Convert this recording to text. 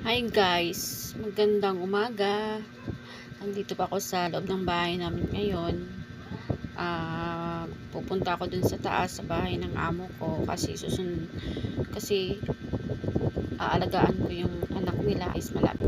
Hi guys, magandang umaga. Nandito pa ako sa loob ng bahay namin ngayon. Pupunta ako dun sa taas sa bahay ng amo ko kasi aalagaan ko yung anak nila is malapit.